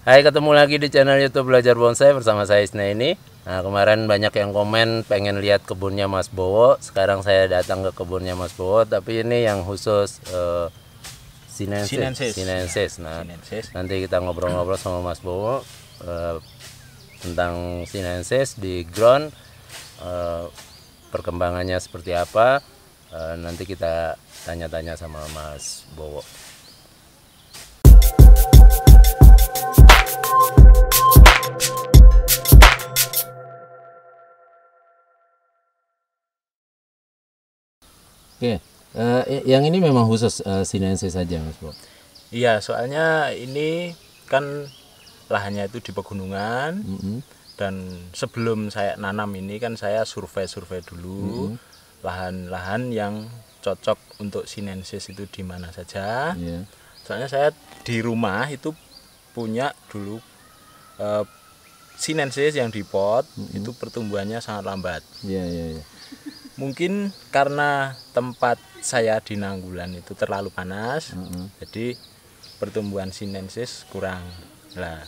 Hai, ketemu lagi di channel YouTube Belajar Bonsai bersama saya Isna ini. Nah, kemarin banyak yang komen pengen lihat kebunnya Mas Bowo. Sekarang saya datang ke kebunnya Mas Bowo, tapi ini yang khusus sinensis. Nah, nanti kita ngobrol-ngobrol sama Mas Bowo tentang sinensis di ground, perkembangannya seperti apa. Nanti kita tanya-tanya sama Mas Bowo. Oke, yang ini memang khusus sinensis saja, Mas Bowo. Iya, soalnya ini kan lahannya itu di pegunungan, dan sebelum saya nanam ini kan saya survei dulu lahan-lahan yang cocok untuk sinensis itu di mana saja. Soalnya saya di rumah itu punya dulu sinensis yang di pot, itu pertumbuhannya sangat lambat. Mungkin karena tempat saya di Nanggulan itu terlalu panas, jadi pertumbuhan sinensis kurang. Lah,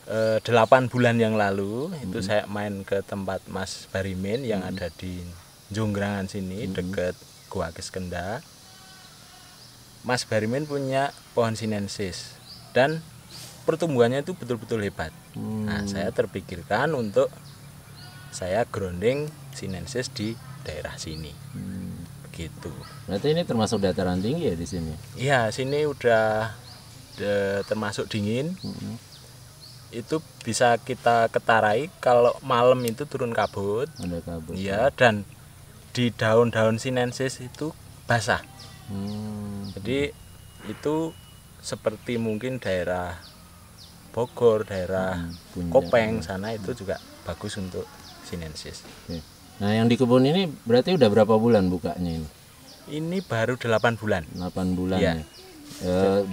8 bulan yang lalu itu saya main ke tempat Mas Barimin yang ada di Jonggrangan sini, dekat Gua Keskenda. Mas Barimin punya pohon sinensis dan pertumbuhannya itu betul-betul hebat. Nah, saya terpikirkan untuk saya grounding sinensis di daerah sini. Begitu. Berarti ini termasuk dataran tinggi ya di sini? Iya, sini udah termasuk dingin. Itu bisa kita ketarai kalau malam itu turun kabut. Ada kabut. Iya, dan di daun-daun sinensis itu basah. Jadi itu seperti mungkin daerah Bogor, daerah Kopeng sana itu juga bagus untuk sinensis. Nah, yang di kebun ini berarti udah berapa bulan bukanya ini? Ini baru 8 bulan. 8 bulan ya.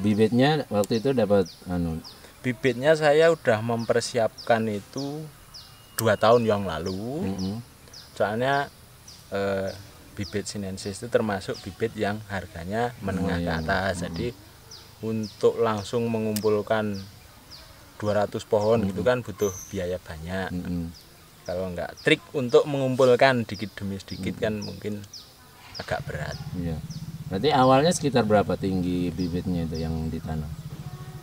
Bibitnya waktu itu dapat Bibitnya saya udah mempersiapkan itu 2 tahun yang lalu. Soalnya bibit sinensis itu termasuk bibit yang harganya menengah ke atas. Jadi untuk langsung mengumpulkan 200 pohon gitu kan butuh biaya banyak. Kalau enggak, trik untuk mengumpulkan dikit demi sedikit kan mungkin agak berat. Berarti awalnya sekitar berapa tinggi bibitnya itu yang ditanam?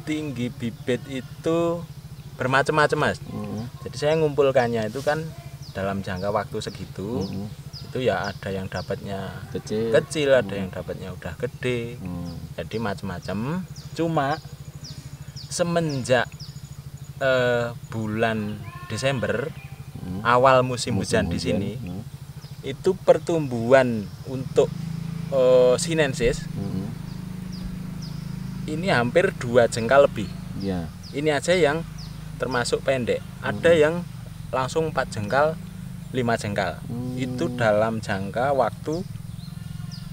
Tinggi bibit itu bermacam-macam, Mas. Jadi saya ngumpulkannya itu kan dalam jangka waktu segitu. Itu ya ada yang dapatnya kecil, ada yang dapatnya udah gede. Jadi macam-macam. Cuma semenjak bulan Desember, awal musim hujan di sini, itu pertumbuhan untuk sinensis ini hampir 2 jengkal lebih. Ini aja yang termasuk pendek. Ada yang langsung 4 jengkal, 5 jengkal. Itu dalam jangka waktu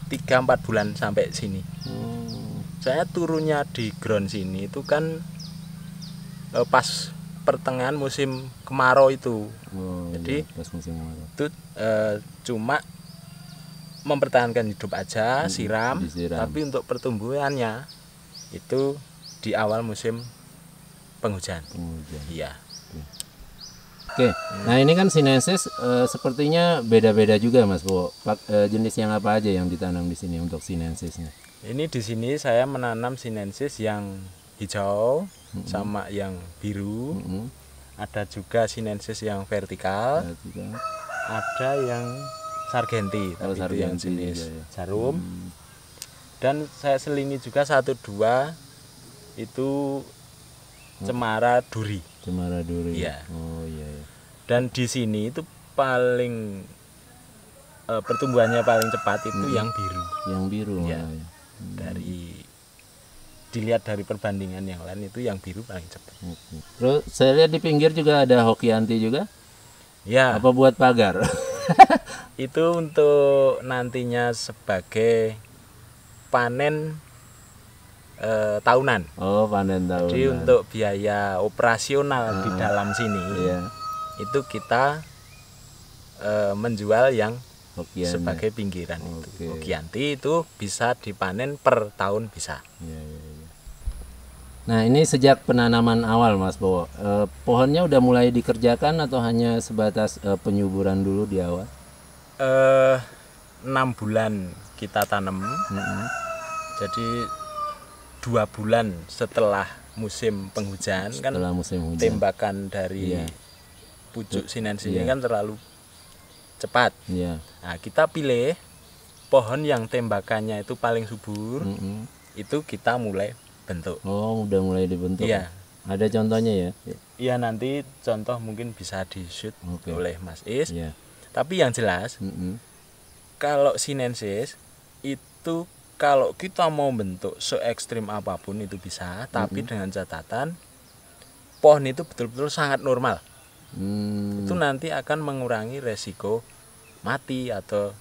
3-4 bulan sampai sini. Saya turunnya di ground sini itu kan pas pertengahan musim kemarau itu. Jadi pas musim kemarau. Itu cuma mempertahankan hidup aja, disiram. Tapi untuk pertumbuhannya itu di awal musim penghujan. Iya. Oke. Nah, ini kan sinensis sepertinya beda-beda juga, Mas Bowo. Jenis yang apa aja yang ditanam di sini untuk sinensisnya? Ini di sini saya menanam sinensis yang hijau sama yang biru. Ada juga sinensis yang vertikal. Ada yang sargenti, tapi itu yang jenis jarum. Dan saya selingi juga 1-2 itu cemara duri. Cemara duri. Iya. Iya. Dan di sini itu paling pertumbuhannya paling cepat itu yang biru. Yang biru. Ya. Dilihat dari perbandingan yang lain itu yang biru paling cepat. Terus saya lihat di pinggir juga ada hokianti juga. Ya. Apa buat pagar? Itu untuk nantinya sebagai panen tahunan. Oh, panen tahunan. Jadi untuk biaya operasional di dalam sini itu kita menjual yang sebagai pinggiran itu. Hokianti itu bisa dipanen per tahun bisa. Nah, ini sejak penanaman awal Mas Bowo, pohonnya udah mulai dikerjakan atau hanya sebatas penyuburan dulu di awal? 6 bulan kita tanam. Jadi 2 bulan setelah musim penghujan Setelah musim hujan. tembakan dari pucuk sinensis ini kan terlalu cepat. Iya. Nah, kita pilih pohon yang tembakannya itu paling subur. Itu kita mulai bentuk. Oh, udah mulai dibentuk. Iya. Ada contohnya ya? Iya, nanti contoh mungkin bisa di-shoot oleh Mas Is. Iya. Tapi yang jelas kalau sinensis itu kalau kita mau bentuk se ekstrim apapun itu bisa, tapi dengan catatan pohon itu betul-betul sangat normal. Itu nanti akan mengurangi resiko mati atau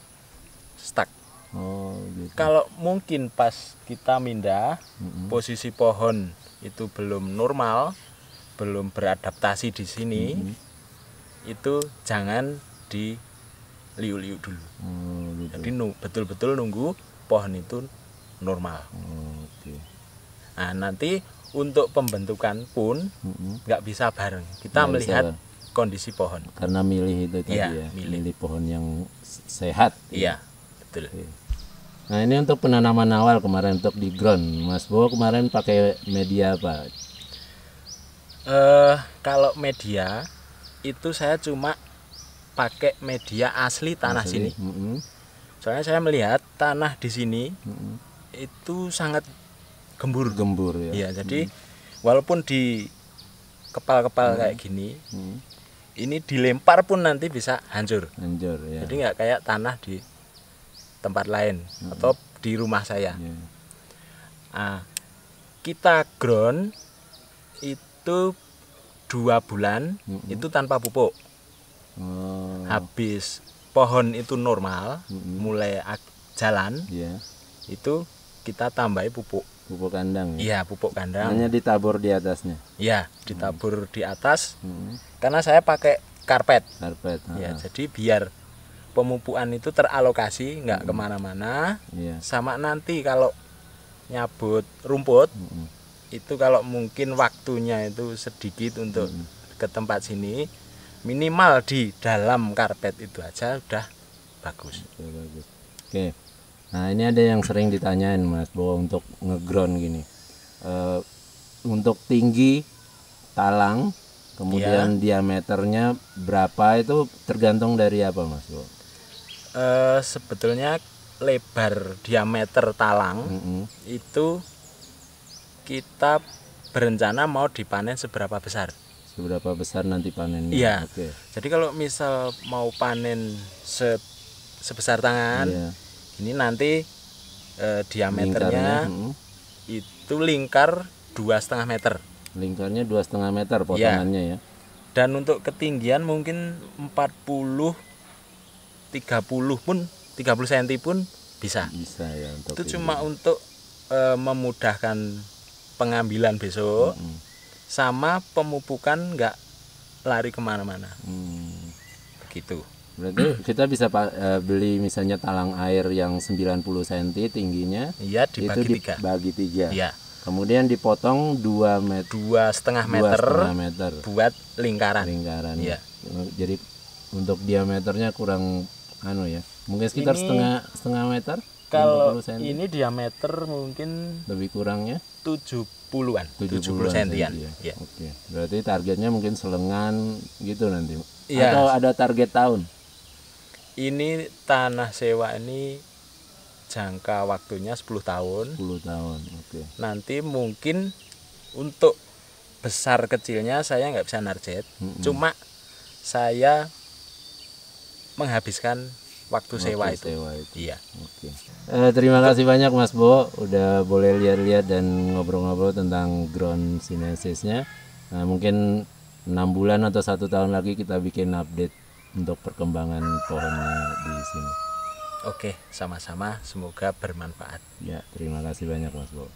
stuck. Oh, gitu. Kalau mungkin pas kita mindah posisi pohon itu belum normal, belum beradaptasi di sini, itu jangan diliu-liu dulu. Gitu. Jadi betul-betul nunggu pohon itu normal. Oke. Nah, nanti untuk pembentukan pun nggak bisa bareng. Kita Nggak melihat bisa. kondisi pohon. Karena milih itu tadi Iya, ya, milih. pohon yang sehat. Iya, betul. Nah, ini untuk penanaman awal kemarin untuk di ground, Mas Bowo kemarin pakai media apa? Kalau media itu saya cuma pakai media asli tanah sini. Soalnya saya melihat tanah di sini itu sangat gembur. Gembur ya. Iya, jadi walaupun di kepal-kepal kayak gini, ini dilempar pun nanti bisa hancur. Hancur ya. Jadi nggak kayak tanah di tempat lain atau di rumah saya. Ya. Nah, kita ground itu 2 bulan itu tanpa pupuk. Oh, Habis pohon itu normal, mulai jalan, iya. itu kita tambahi pupuk. Pupuk kandang ya. Iya, pupuk kandang. Hanya ditabur di atasnya. Iya, ditabur di atas. Karena saya pakai karpet. Karpet. Ya, jadi biar pemupukan itu teralokasi, nggak kemana-mana. Iya. Sama nanti kalau nyabut rumput, itu kalau mungkin waktunya itu sedikit untuk ke tempat sini, minimal di dalam karpet itu aja udah bagus. Oke, bagus. Oke. Nah, ini ada yang sering ditanyain Mas Bowo untuk ngeground gini. Untuk tinggi talang, kemudian diameternya berapa itu tergantung dari apa Mas Bowo? Sebetulnya lebar diameter talang itu kita berencana mau dipanen seberapa besar. Seberapa besar nanti panennya? Iya. Oke. Jadi kalau misal mau panen sebesar tangan, ini nanti diameternya itu lingkar 2,5 meter. Lingkarnya 2,5 meter potongannya ya. Dan untuk ketinggian mungkin 40 30 pun 30 cm pun bisa. Bisa ya untuk Itu cuma untuk memudahkan pengambilan besok sama pemupukan nggak lari kemana-mana. Begitu. Berarti kita bisa beli misalnya talang air yang 90 cm tingginya. Iya, dibagi itu dibagi 3. Iya. Kemudian dipotong 2 meter. 2,5 meter, 2,5 meter buat lingkaran. Iya. Jadi untuk diameternya kurang ya. Mungkin sekitar setengah meter. Kalau ini diameter mungkin lebih kurangnya 70-an, 70 sentian. Ya. Oke. Berarti targetnya mungkin selengan gitu nanti. Iya. Atau ada target tahun? Ini tanah sewa ini jangka waktunya 10 tahun. 10 tahun. Oke. Nanti mungkin untuk besar kecilnya saya nggak bisa narjet. Cuma saya menghabiskan waktu sewa itu. Iya. Oke. Terima kasih banyak Mas Bowo udah boleh lihat-lihat dan ngobrol-ngobrol tentang ground sinensisnya. Nah, mungkin 6 bulan atau 1 tahun lagi kita bikin update untuk perkembangan pohonnya di sini. Oke, sama-sama. Semoga bermanfaat. Ya, terima kasih banyak Mas Bowo.